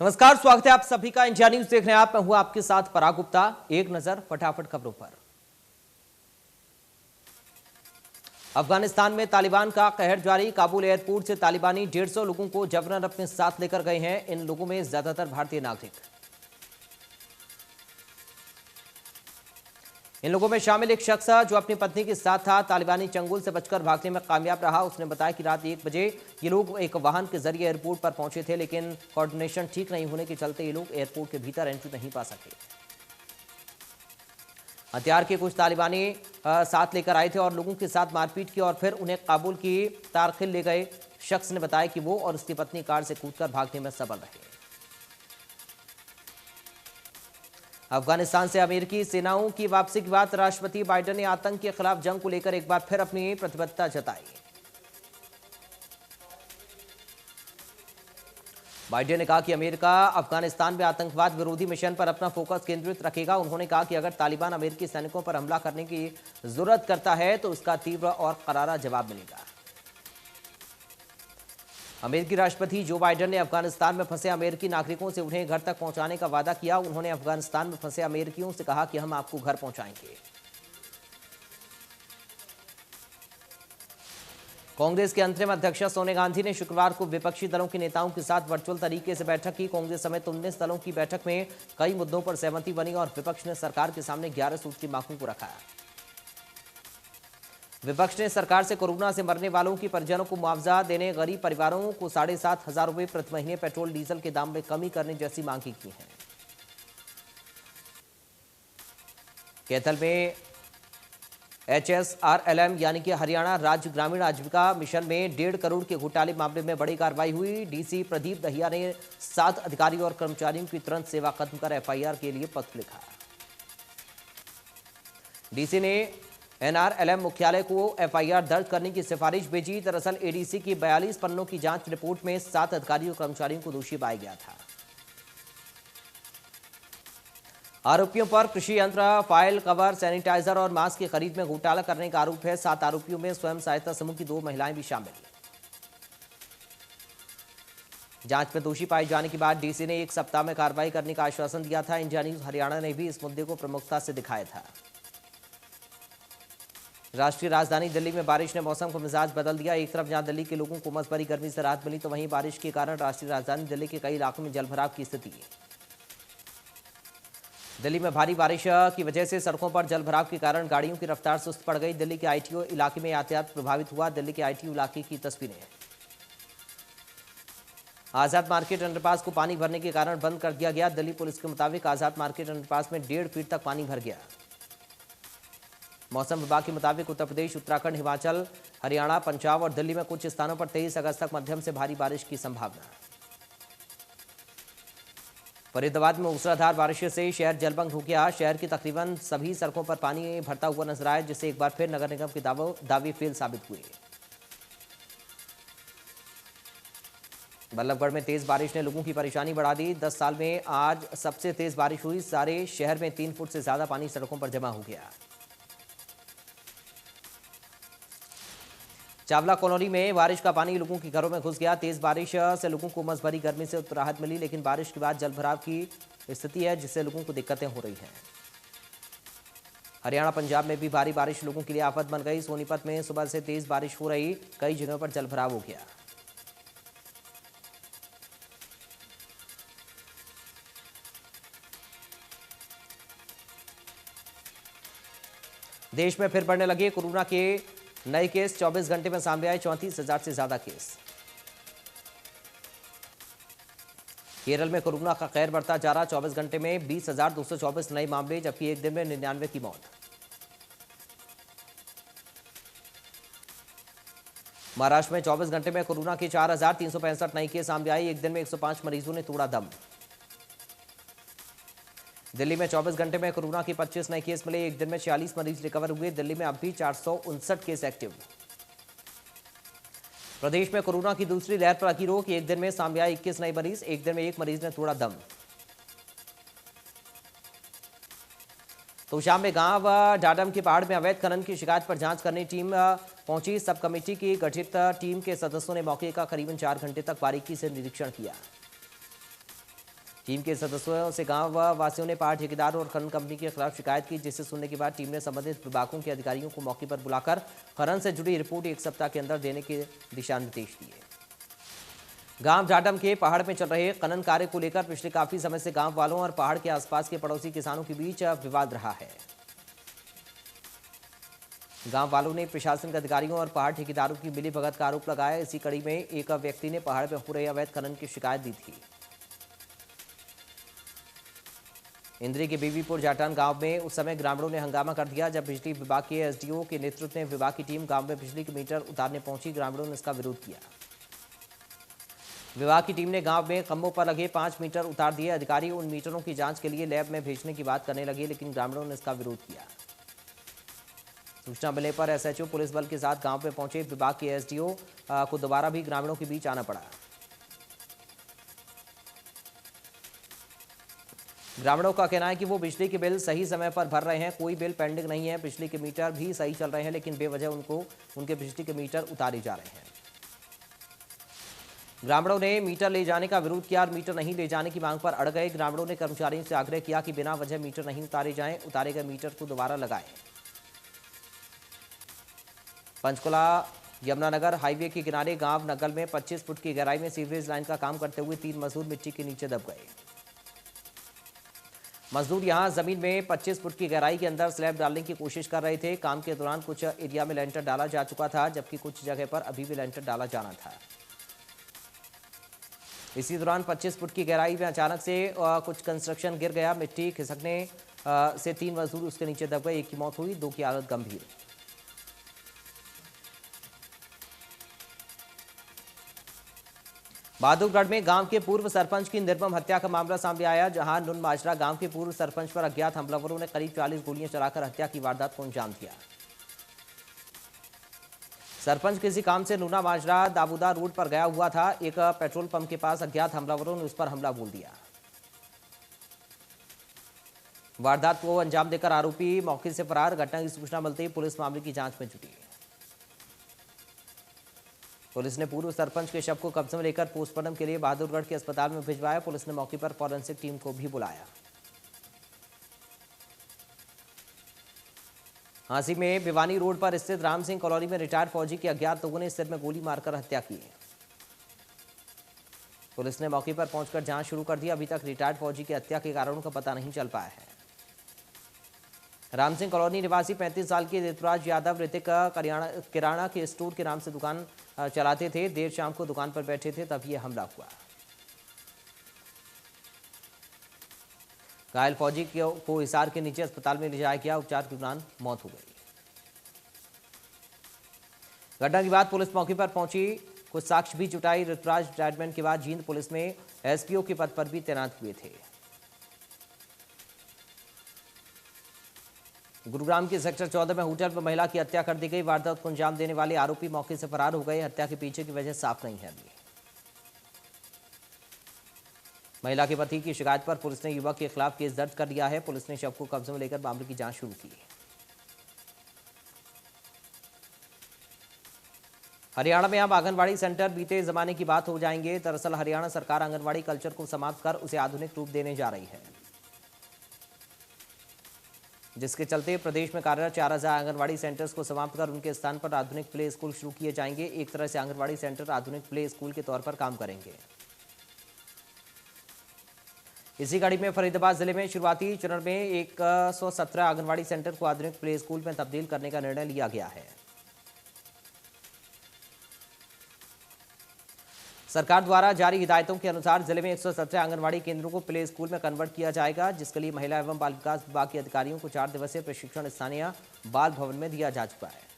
नमस्कार, स्वागत है आप सभी का इंडिया न्यूज देख रहे हैं आप। मैं हूं आपके साथ पराग गुप्ता। एक नजर फटाफट खबरों पर। अफगानिस्तान में तालिबान का कहर जारी। काबुल एयरपोर्ट से तालिबानी 150 लोगों को जबरन अपने साथ लेकर गए हैं। इन लोगों में ज्यादातर भारतीय नागरिक। इन लोगों में शामिल एक शख्स जो अपनी पत्नी के साथ था, तालिबानी चंगुल से बचकर भागने में कामयाब रहा। उसने बताया कि रात 1 बजे ये लोग एक वाहन के जरिए एयरपोर्ट पर पहुंचे थे, लेकिन कोऑर्डिनेशन ठीक नहीं होने के चलते ये लोग एयरपोर्ट के भीतर एंट्री नहीं पा सके। हथियार के कुछ तालिबानी साथ लेकर आए थे और लोगों के साथ मारपीट की और फिर उन्हें काबुल की तारखिल ले गए। शख्स ने बताया कि वो और उसकी पत्नी कार से कूदकर भागने में सफल रहे। अफगानिस्तान से अमेरिकी सेनाओं की वापसी के बाद राष्ट्रपति बाइडेन ने आतंक के खिलाफ जंग को लेकर एक बार फिर अपनी प्रतिबद्धता जताई। बाइडेन ने कहा कि अमेरिका अफगानिस्तान में आतंकवाद विरोधी मिशन पर अपना फोकस केंद्रित रखेगा। उन्होंने कहा कि अगर तालिबान अमेरिकी सैनिकों पर हमला करने की जरूरत करता है तो उसका तीव्र और करारा जवाब मिलेगा। अमेरिकी राष्ट्रपति जो बाइडेन ने अफगानिस्तान में फंसे अमेरिकी नागरिकों से उन्हें घर तक पहुंचाने का वादा किया। उन्होंने अफगानिस्तान में फंसे अमेरिकियों से कहा कि हम आपको घर पहुंचाएंगे। कांग्रेस के अंतरिम अध्यक्ष सोनिया गांधी ने शुक्रवार को विपक्षी दलों के नेताओं के साथ वर्चुअल तरीके से बैठक की। कांग्रेस समेत 19 दलों की बैठक में कई मुद्दों पर सहमति बनी और विपक्ष ने सरकार के सामने 11 सूत्री मांगों को रखा। विपक्ष ने सरकार से कोरोना से मरने वालों की परिजनों को मुआवजा देने, गरीब परिवारों को 7,500 रुपए प्रति महीने पेट्रोल डीजल के दाम में कमी करने जैसी मांगी की है। कैथल में HSRLM यानी कि हरियाणा राज्य ग्रामीण आजीविका मिशन में 1.5 करोड़ के घोटाले मामले में बड़ी कार्रवाई हुई। डीसी प्रदीप दहिया ने 7 अधिकारियों और कर्मचारियों की तुरंत सेवा खत्म कर FIR के लिए पत्र लिखा। डीसी ने NRLM मुख्यालय को FIR दर्ज करने की सिफारिश भेजी। दरअसल ADC की 42 पन्नों की जांच रिपोर्ट में 7 अधिकारियों और कर्मचारियों को दोषी पाया गया था। आरोपियों पर कृषि यंत्र, फाइल कवर, सैनिटाइजर और मास्क की खरीद में घोटाला करने का आरोप है। 7 आरोपियों में स्वयं सहायता समूह की 2 महिलाएं भी शामिल। जांच में दोषी पाए जाने के बाद डीसी ने 1 सप्ताह में कार्रवाई करने का आश्वासन दिया था। इंडिया न्यूज हरियाणा ने भी इस मुद्दे को प्रमुखता से दिखाया था। राष्ट्रीय राजधानी दिल्ली में बारिश ने मौसम का मिजाज बदल दिया। एक तरफ जहां दिल्ली के लोगों को उमस भरी गर्मी से राहत मिली, तो वहीं बारिश के कारण राष्ट्रीय राजधानी दिल्ली के कई इलाकों में जलभराव की स्थिति है। दिल्ली में भारी बारिश की वजह से सड़कों पर जलभराव के कारण गाड़ियों की रफ्तार सुस्त पड़ गई। दिल्ली के ITO इलाके में यातायात प्रभावित हुआ। दिल्ली के ITO इलाके की तस्वीरें। आजाद मार्केट अंडरपास को पानी भरने के कारण बंद कर दिया गया। दिल्ली पुलिस के मुताबिक आजाद मार्केट अंडरपास में 1.5 फीट तक पानी भर गया। मौसम विभाग के मुताबिक उत्तर प्रदेश, उत्तराखंड, हिमाचल, हरियाणा, पंजाब और दिल्ली में कुछ स्थानों पर 23 अगस्त तक मध्यम से भारी बारिश की संभावना। फरीदाबाद में मूसलाधार बारिश से शहर जलमग्न हो गया। शहर की तकरीबन सभी सड़कों पर पानी भरता हुआ नजर आया, जिससे एक बार फिर नगर निगम के दावे फेल साबित हुए। बल्लभगढ़ में तेज बारिश ने लोगों की परेशानी बढ़ा दी। 10 साल में आज सबसे तेज बारिश हुई। सारे शहर में 3 फुट से ज्यादा पानी सड़कों पर जमा हो गया। चावला कॉलोनी में बारिश का पानी लोगों के घरों में घुस गया। तेज बारिश से लोगों को उमस भरी गर्मी से राहत मिली, लेकिन बारिश के बाद जलभराव की स्थिति है, जिससे लोगों को दिक्कतें हो रही हैं। हरियाणा, पंजाब में भी भारी बारिश लोगों के लिए आफत बन गई। सोनीपत में सुबह से तेज बारिश हो रही, कई जगहों पर जलभराव हो गया। देश में फिर बढ़ने लगे कोरोना के नए केस। 24 घंटे में सामने आए 34,000 से ज्यादा केस। केरल में कोरोना का कहर बढ़ता जा रहा। 24 घंटे में 20,224 नए मामले, जबकि एक दिन में 99 की मौत। महाराष्ट्र में 24 घंटे में कोरोना के 4,365 नए केस सामने आए। एक दिन में 105 मरीजों ने तोड़ा दम। दिल्ली में 24 घंटे में कोरोना के 25 नए केस मिले। एक दिन में 46 मरीज रिकवर हुए। दिल्ली में अब भी 459 केस एक्टिव। प्रदेश में कोरोना की दूसरी लहर पर लगी रोक। एक दिन में सामने आए 21 नए मरीज। एक दिन में 1 मरीज ने तोड़ा दम। तो शाम में गांव डाडम के पहाड़ में अवैध खनन की शिकायत पर जांच करने टीम पहुंची। सब कमेटी की गठित टीम के सदस्यों ने मौके का करीबन 4 घंटे तक बारीकी से निरीक्षण किया। टीम के सदस्यों से गांव वासियों ने पहाड़ ठेकेदार और खनन कंपनी के खिलाफ शिकायत की, जिसे सुनने के बाद टीम ने संबंधित विभागों के अधिकारियों को मौके पर बुलाकर खनन से जुड़ी रिपोर्ट 1 सप्ताह के अंदर देने के दिशा निर्देश दिए। गांव जाडम के पहाड़ में चल रहे खनन कार्य को लेकर पिछले काफी समय से गांव वालों और पहाड़ के आसपास के पड़ोसी किसानों के बीच विवाद रहा है। गांव वालों ने प्रशासन के अधिकारियों और पहाड़ ठेकेदारों की मिलीभगत का आरोप लगाया। इसी कड़ी में एक व्यक्ति ने पहाड़ में हो रहे अवैध खनन की शिकायत दी थी। इंद्री के बीबीपुर जाटान गांव में उस समय ग्रामीणों ने हंगामा कर दिया, जब बिजली विभाग के एसडीओ के नेतृत्व में विभाग की टीम गांव में बिजली के मीटर उतारने पहुंची। ग्रामीणों ने इसका विरोध किया। विभाग की टीम ने गांव में खंभों पर लगे 5 मीटर उतार दिए। अधिकारी उन मीटरों की जांच के लिए लैब में भेजने की बात करने लगे, लेकिन ग्रामीणों ने इसका विरोध किया। सूचना मिलने पर एसएचओ पुलिस बल के साथ गांव में पहुंचे। विभाग के एसडीओ को दोबारा भी ग्रामीणों के बीच आना पड़ा। ग्रामीणों का कहना है कि वो बिजली के बिल सही समय पर भर रहे हैं, कोई बिल पेंडिंग नहीं है। बिजली के मीटर भी सही चल रहे हैं, लेकिन बेवजह उनके बिजली के मीटर उतारे जा रहे हैं। ग्रामीणों ने मीटर ले जाने का विरोध किया और मीटर नहीं ले जाने की मांग पर अड़ गए। ग्रामीणों ने कर्मचारियों से आग्रह किया कि बिना वजह मीटर नहीं उतारे जाएं, उतारे गए मीटर को दोबारा लगाएं। पंचकुला यमुनानगर हाईवे के किनारे गांव नगल में 25 फुट की गहराई में सीवरेज लाइन का काम करते हुए 3 मजदूर मिट्टी के नीचे दब गए। मजदूर यहां जमीन में 25 फुट की गहराई के अंदर स्लैब डालने की कोशिश कर रहे थे। काम के दौरान कुछ एरिया में लेंटर डाला जा चुका था, जबकि कुछ जगह पर अभी भी लेंटर डाला जाना था। इसी दौरान 25 फुट की गहराई में अचानक से कुछ कंस्ट्रक्शन गिर गया। मिट्टी खिसकने से 3 मजदूर उसके नीचे दब गए। एक की मौत हुई, 2 की हालत गंभीर। बहादुरगढ़ में गांव के पूर्व सरपंच की निर्मम हत्या का मामला सामने आया, जहां नुन माजरा गांव के पूर्व सरपंच पर अज्ञात हमलावरों ने करीब 40 गोलियां चलाकर हत्या की वारदात को अंजाम दिया। सरपंच किसी काम से नूना माजरा दाबूदा रोड पर गया हुआ था। एक पेट्रोल पंप के पास अज्ञात हमलावरों ने उस पर हमला बोल दिया। वारदात को अंजाम देकर आरोपी मौके से फरार। घटना की सूचना मिलते ही पुलिस मामले की जांच में जुटी। पुलिस ने पूर्व सरपंच के शव को कब्जे में लेकर पोस्टमार्टम के लिए बहादुरगढ़ के अस्पताल में भिजवाया। पुलिस ने मौके पर फॉरेंसिक टीम को भी बुलाया। हांसी में भिवानी रोड पर स्थित राम सिंह कॉलोनी में रिटायर्ड फौजी के अज्ञात लोगों ने सिर में गोली मारकर हत्या की। पुलिस ने मौके पर पहुंचकर जांच शुरू कर दी। अभी तक रिटायर्ड फौजी की हत्या के कारणों का पता नहीं चल पाया है। राम सिंह कॉलोनी निवासी 35 साल के ऋतुराज यादव ऋतिक किराना के स्टोर के नाम से दुकान चलाते थे। देर शाम को दुकान पर बैठे थे, तब यह हमला हुआ। घायल फौजी को हिसार के नीचे अस्पताल में ले जाया गया। उपचार के दौरान मौत हो गई। घटना के बाद पुलिस मौके पर पहुंची, कुछ साक्ष्य भी जुटाई। ऋतुराज रिटायरमेंट के बाद जींद पुलिस में एसपीओ के पद पर भी तैनात हुए थे। गुरुग्राम के सेक्टर 14 में होटल पर महिला की हत्या कर दी गई। वारदात को अंजाम देने वाले आरोपी मौके से फरार हो गए। हत्या के पीछे की वजह साफ नहीं है अभी। महिला के पति की शिकायत पर पुलिस ने युवक के खिलाफ केस दर्ज कर लिया है। पुलिस ने शव को कब्जे में लेकर मामले की जांच शुरू की। हरियाणा में अब आंगनवाड़ी सेंटर बीते जमाने की बात हो जाएंगे। दरअसल हरियाणा सरकार आंगनवाड़ी कल्चर को समाप्त कर उसे आधुनिक रूप देने जा रही है, जिसके चलते प्रदेश में कार्यरत 4000 आंगनवाड़ी सेंटर्स को समाप्त कर उनके स्थान पर आधुनिक प्ले स्कूल शुरू किए जाएंगे। एक तरह से आंगनवाड़ी सेंटर आधुनिक प्ले स्कूल के तौर पर काम करेंगे। इसी कड़ी में फरीदाबाद जिले में शुरुआती चरण में 117 आंगनवाड़ी सेंटर को आधुनिक प्ले स्कूल में तब्दील करने का निर्णय लिया गया है। सरकार द्वारा जारी हिदायतों के अनुसार जिले में 117 आंगनवाड़ी केंद्रों को प्ले स्कूल में कन्वर्ट किया जाएगा, जिसके लिए महिला एवं बाल विकास विभाग के अधिकारियों को 4 दिवसीय प्रशिक्षण स्थानीय बाल भवन में दिया जा चुका है।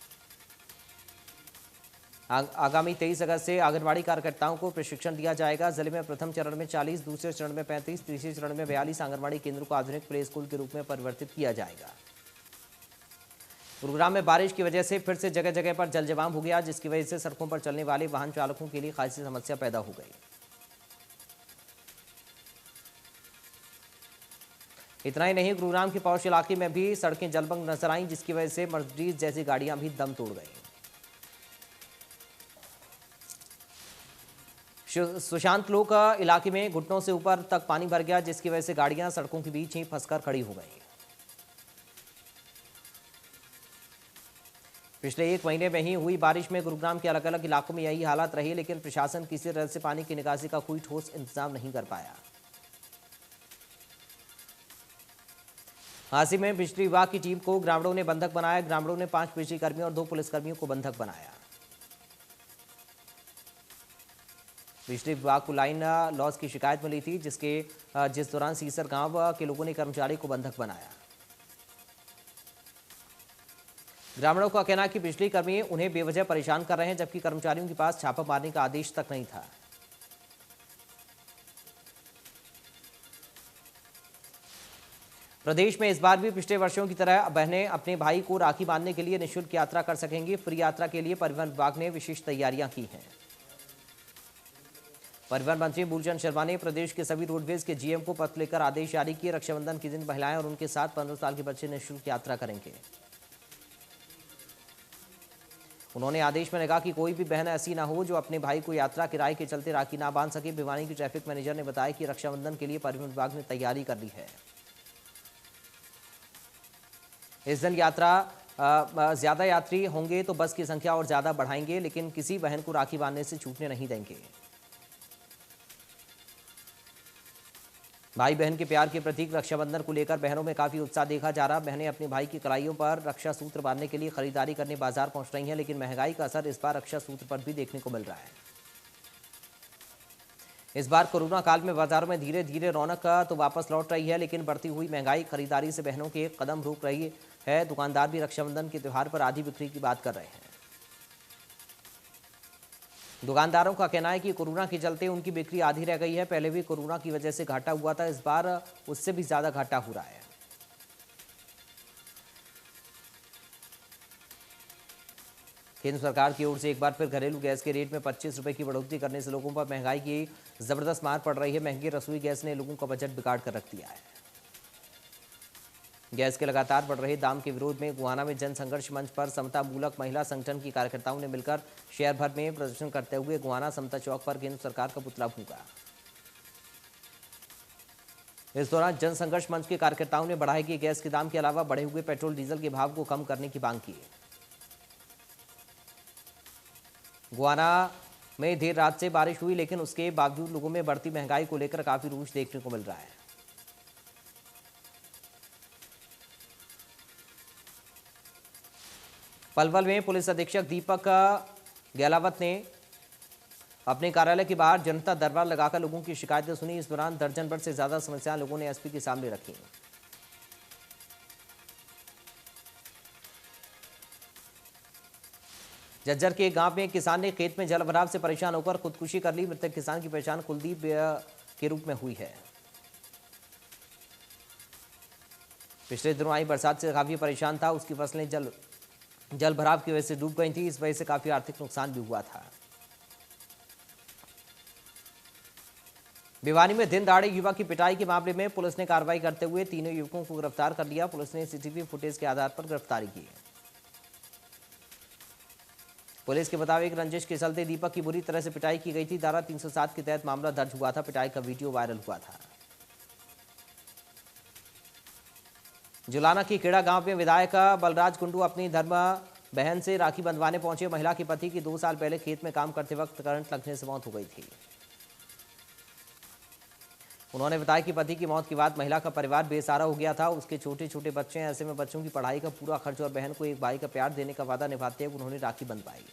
आगामी 23 अगस्त से आंगनवाड़ी कार्यकर्ताओं को प्रशिक्षण दिया जाएगा। जिले में प्रथम चरण में 40, दूसरे चरण में 35, तीसरे चरण में 42 आंगनवाड़ी केंद्रों को आधुनिक प्ले स्कूल के रूप में परिवर्तित किया जाएगा। गुरुग्राम में बारिश की वजह से फिर से जगह जगह पर जल जमाव हो गया, जिसकी वजह से सड़कों पर चलने वाले वाहन चालकों के लिए खासी समस्या पैदा हो गई। इतना ही नहीं, गुरुग्राम के पौष इलाके में भी सड़कें जलमग्न नजर आईं, जिसकी वजह से मर्सिडीज जैसी गाड़ियां भी दम तोड़ गई। सुशांत लोक इलाके में घुटनों से ऊपर तक पानी भर गया, जिसकी वजह से गाड़ियां सड़कों के बीच ही फंसकर खड़ी हो गई। पिछले एक महीने में ही हुई बारिश में गुरुग्राम के अलग अलग इलाकों में यही हालात रही, लेकिन प्रशासन किसी तरह से पानी की निकासी का कोई ठोस इंतजाम नहीं कर पाया। हांसी में बिजली विभाग की टीम को ग्रामीणों ने बंधक बनाया। ग्रामीणों ने 5 बिजली कर्मियों और 2 पुलिसकर्मियों को बंधक बनाया। बिजली विभाग को लाइन लॉस की शिकायत मिली थी, जिस दौरान सीसर गांव के लोगों ने कर्मचारी को बंधक बनाया। ग्रामीणों का कहना है कि बिजली कर्मी उन्हें बेवजह परेशान कर रहे हैं, जबकि कर्मचारियों के पास छापा मारने का आदेश तक नहीं था। प्रदेश में इस बार भी पिछले वर्षों की तरह बहनें अपने भाई को राखी बांधने के लिए निःशुल्क यात्रा कर सकेंगी। फ्री यात्रा के लिए परिवहन विभाग ने विशेष तैयारियां की हैं। परिवहन मंत्री मूलचंद शर्मा ने प्रदेश के सभी रोडवेज के जीएम को पत्र लिखकर आदेश जारी किए। रक्षाबंधन के दिन महिलाएं और उनके साथ 15 साल के बच्चे निःशुल्क यात्रा करेंगे। उन्होंने आदेश में कहा कि कोई भी बहन ऐसी ना हो जो अपने भाई को यात्रा किराए के चलते राखी ना बांध सके। भिवानी की ट्रैफिक मैनेजर ने बताया कि रक्षाबंधन के लिए परिवहन विभाग ने तैयारी कर ली है। इस दिन ज्यादा यात्री होंगे तो बस की संख्या और ज्यादा बढ़ाएंगे, लेकिन किसी बहन को राखी बांधने से छूटने नहीं देंगे। भाई बहन के प्यार के प्रतीक रक्षाबंधन को लेकर बहनों में काफी उत्साह देखा जा रहा। बहनें अपने भाई की कलाइयों पर रक्षा सूत्र बांधने के लिए खरीदारी करने बाजार पहुंच रही हैं, लेकिन महंगाई का असर इस बार रक्षा सूत्र पर भी देखने को मिल रहा है। इस बार कोरोना काल में बाजारों में धीरे धीरे रौनक तो वापस लौट रही है, लेकिन बढ़ती हुई महंगाई खरीदारी से बहनों के कदम रोक रही है। दुकानदार भी रक्षाबंधन के त्योहार पर आधी बिक्री की बात कर रहे हैं। दुकानदारों का कहना है कि कोरोना के चलते उनकी बिक्री आधी रह गई है। पहले भी कोरोना की वजह से घाटा हुआ था, इस बार उससे भी ज्यादा घाटा हो रहा है। केंद्र सरकार की ओर से एक बार फिर घरेलू गैस के रेट में 25 रुपए की बढ़ोतरी करने से लोगों पर महंगाई की जबरदस्त मार पड़ रही है। महंगी रसोई गैस ने लोगों का बजट बिगाड़ कर रख दिया है। गैस के लगातार बढ़ रहे दाम के विरोध में गुहाना में जन संघर्ष मंच पर समता मूलक महिला संगठन की कार्यकर्ताओं ने मिलकर शहर भर में प्रदर्शन करते हुए गुहाना समता चौक पर केंद्र सरकार का पुतला फूंका। इस दौरान जन संघर्ष मंच के कार्यकर्ताओं ने बढ़ाए गए गैस के दाम के अलावा बढ़े हुए पेट्रोल डीजल के भाव को कम करने की मांग की। गुहाना में देर रात से बारिश हुई, लेकिन उसके बावजूद लोगों में बढ़ती महंगाई को लेकर काफी रोष देखने को मिल रहा है। पलवल में पुलिस अधीक्षक दीपक गहलावत ने अपने कार्यालय के बाहर जनता दरबार लगाकर लोगों की शिकायतें सुनी। इस दौरान दर्जन भर से ज्यादा समस्याएं लोगों ने एसपी के सामने रखी। जज्जर के गांव में एक किसान ने खेत में जलभराव से परेशान होकर खुदकुशी कर ली। मृतक किसान की पहचान कुलदीप के रूप में हुई है। पिछले दिनों आई बरसात से काफी परेशान था। उसकी फसलें जल भराव की वजह से डूब गई थी। इस वजह से काफी आर्थिक नुकसान भी हुआ था। भिवानी में दिन दहाड़े युवक की पिटाई के मामले में पुलिस ने कार्रवाई करते हुए तीनों युवकों को गिरफ्तार कर लिया। पुलिस ने सीसीटीवी फुटेज के आधार पर गिरफ्तारी की। पुलिस के मुताबिक रंजिश के चलते दीपक की बुरी तरह से पिटाई की गई थी। धारा 307 के तहत मामला दर्ज हुआ था। पिटाई का वीडियो वायरल हुआ था। जुलाना की खेड़ा गांव में विधायक बलराज कुंडू अपनी धर्म बहन से राखी बंधवाने पहुंचे। महिला के पति की 2 साल पहले खेत में काम करते वक्त करंट लगने से मौत हो गई थी। उन्होंने बताया कि पति की मौत के बाद महिला का परिवार बेसहारा हो गया था। उसके छोटे छोटे बच्चे हैं, ऐसे में बच्चों की पढ़ाई का पूरा खर्च और बहन को एक भाई का प्यार देने का वादा निभाते हुए उन्होंने राखी बंधवाई।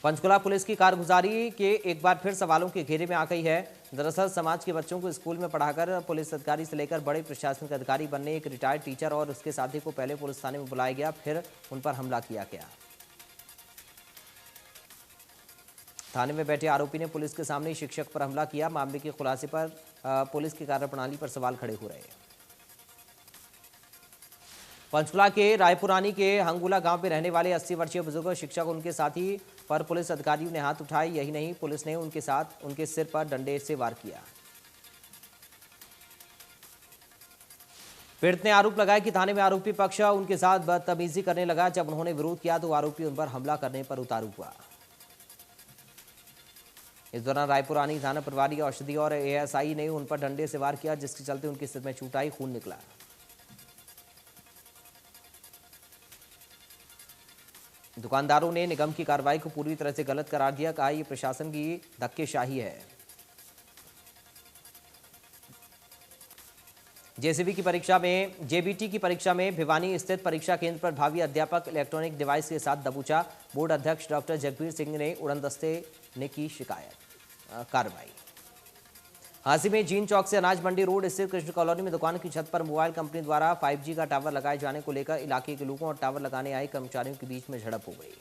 पंचकुला पुलिस की कारगुजारी के एक बार फिर सवालों के घेरे में आ गई है। दरअसल समाज के बच्चों को स्कूल में पढ़ाकर पुलिस अधिकारी से लेकर बड़े प्रशासनिक अधिकारी बनने एक रिटायर्ड टीचर और उसके साथी को पहले पुलिस थाने में बुलाया गया, फिर उन पर हमला किया गया। थाने में बैठे आरोपी ने पुलिस के सामने शिक्षक पर हमला किया। मामले के खुलासे पर पुलिस की कार्यप्रणाली पर सवाल खड़े हो रहे हैं। पंचकुला के रायपुरानी के हंगुला गांव में रहने वाले 80 वर्षीय बुजुर्ग शिक्षक और उनके साथी पर पुलिस अधिकारियों ने हाथ उठाए। यही नहीं, पुलिस ने उनके सिर पर डंडे से वार किया। पीड़ित ने आरोप लगाया कि थाने में आरोपी पक्ष उनके साथ बदतमीजी करने लगा। जब उन्होंने विरोध किया तो आरोपी उन पर हमला करने पर उतारू हुआ। इस दौरान रायपुर आनी थाना प्रभारी औषधि और एएसआई ने उन पर डंडे से वार किया, जिसके चलते उनके सिर में चोट आई, खून निकला। दुकानदारों ने निगम की कार्रवाई को पूरी तरह से गलत करार दिया। कहा यह प्रशासन की धक्केशाही है। जेबीटी की परीक्षा में भिवानी स्थित परीक्षा केंद्र पर भावी अध्यापक इलेक्ट्रॉनिक डिवाइस के साथ दबोचा। बोर्ड अध्यक्ष डॉक्टर जगबीर सिंह ने उड़नदस्ते ने की कार्रवाई। हांसी में जीन चौक से अनाज मंडी रोड स्थित कृष्ण कॉलोनी में दुकान की छत पर मोबाइल कंपनी द्वारा 5G का टावर लगाए जाने को लेकर इलाके के लोगों और टावर लगाने आए कर्मचारियों के बीच में झड़प हो गई।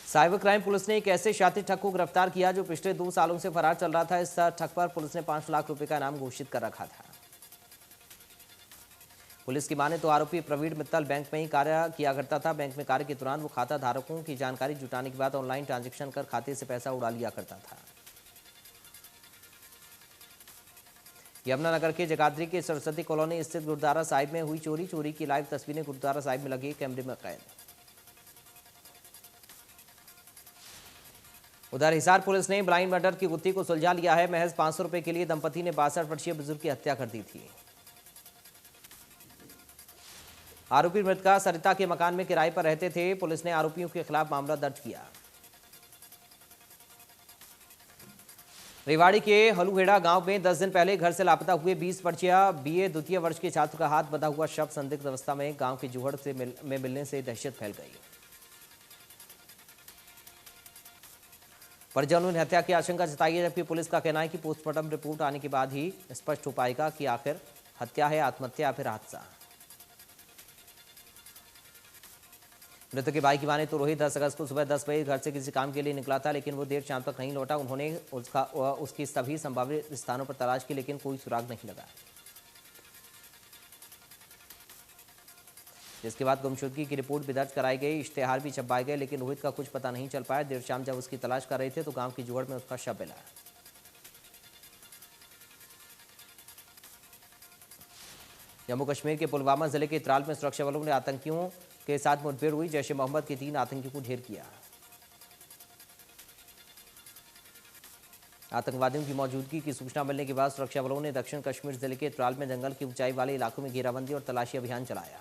साइबर क्राइम पुलिस ने एक ऐसे शातिर ठग को गिरफ्तार किया जो पिछले 2 सालों से फरार चल रहा था। इस ठग पर पुलिस ने 5 लाख रुपए का इनाम घोषित कर रखा था। पुलिस की माने तो आरोपी प्रवीण मित्तल बैंक में ही कार्य किया करता था। बैंक में कार्य के दौरान वो खाता धारकों की जानकारी जुटाने के बाद ऑनलाइन ट्रांजैक्शन कर खाते से पैसा उड़ा लिया करता था। यमुनानगर के जगाधरी के सरस्वती कॉलोनी स्थित गुरुद्वारा साहिब में हुई चोरी की लाइव तस्वीरें गुरुद्वारा साहिब में लगे कैमरे में कैद। उधर हिसार पुलिस ने ब्लाइंड मर्डर की गुत्थी को सुलझा लिया है। महज 500 रुपए के लिए दंपति ने 62 वर्षीय बुजुर्ग की हत्या कर दी थी। आरोपी मृतका सरिता के मकान में किराए पर रहते थे। पुलिस ने आरोपियों के खिलाफ मामला दर्ज किया। रेवाड़ी के हलुहेड़ा गांव में 10 दिन पहले घर से लापता हुए 20 वर्षीय बीए द्वितीय वर्ष के छात्र का हाथ बंधा हुआ शव संदिग्ध अवस्था में गांव के जुहड़ से मिलने से दहशत फैल गई। परिजनों ने हत्या की आशंका जताई है, जबकि पुलिस का कहना है कि पोस्टमार्टम रिपोर्ट आने के बाद ही स्पष्ट हो पाएगा कि आखिर हत्या है, आत्महत्या या फिर हादसा। मृतक के भाई की माने तो रोहित 10 अगस्त को सुबह 10 बजे घर से किसी काम के लिए निकला था, लेकिन वो देर शाम तक नहीं लौटा। उन्होंने उसकी सभी संभावित स्थानों पर तलाश की, लेकिन कोई सुराग नहीं लगा। जिसके बाद गुमशुदगी की रिपोर्ट भी दर्ज कराई गई, इश्तेहार भी छपवाए गए, लेकिन रोहित का कुछ पता नहीं चल पाया। देर शाम जब उसकी तलाश कर रहे थे तो गांव की जुहड़ में उसका शव मिला। जम्मू कश्मीर के पुलवामा जिले के त्राल में सुरक्षा बलों ने आतंकियों के साथ मुठभेड़ हुई। जैश ए मोहम्मद के 3 आतंकियों को ढेर किया। आतंकवादियों की मौजूदगी की सूचना मिलने के बाद सुरक्षा बलों ने दक्षिण कश्मीर जिले के त्राल में जंगल की ऊंचाई वाले इलाकों में घेराबंदी और तलाशी अभियान चलाया।